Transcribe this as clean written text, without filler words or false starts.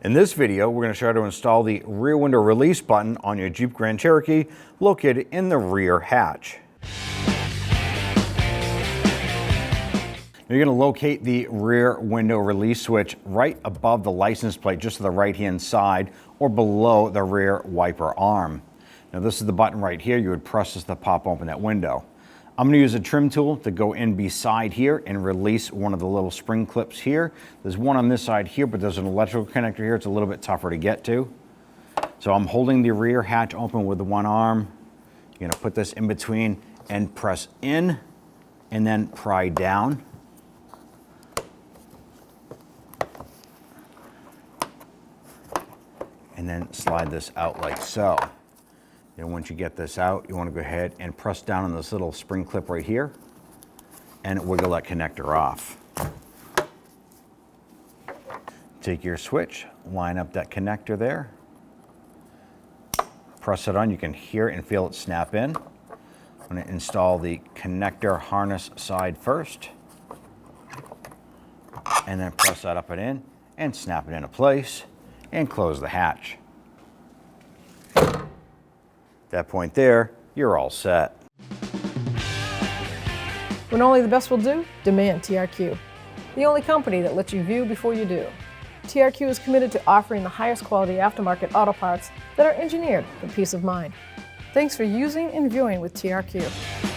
In this video, we're going to show how to install the rear window release button on your Jeep Grand Cherokee located in the rear hatch. You're going to locate the rear window release switch right above the license plate, just to the right-hand side or below the rear wiper arm. Now this is the button right here. You would press this to pop open that window. I'm going to use a trim tool to go in beside here and release one of the little spring clips here. There's one on this side here, but there's an electrical connector here. It's a little bit tougher to get to. So I'm holding the rear hatch open with one arm. You're going to put this in between and press in and then pry down. And then slide this out like so. And once you get this out, you want to go ahead and press down on this little spring clip right here and wiggle that connector off. Take your switch, line up that connector there, press it on. You can hear and feel it snap in. I'm going to install the connector harness side first, and then press that up and in and snap it into place and close the hatch. At that point there, you're all set. When only the best will do, demand TRQ. The only company that lets you view before you do. TRQ is committed to offering the highest quality aftermarket auto parts that are engineered for peace of mind. Thanks for using and viewing with TRQ.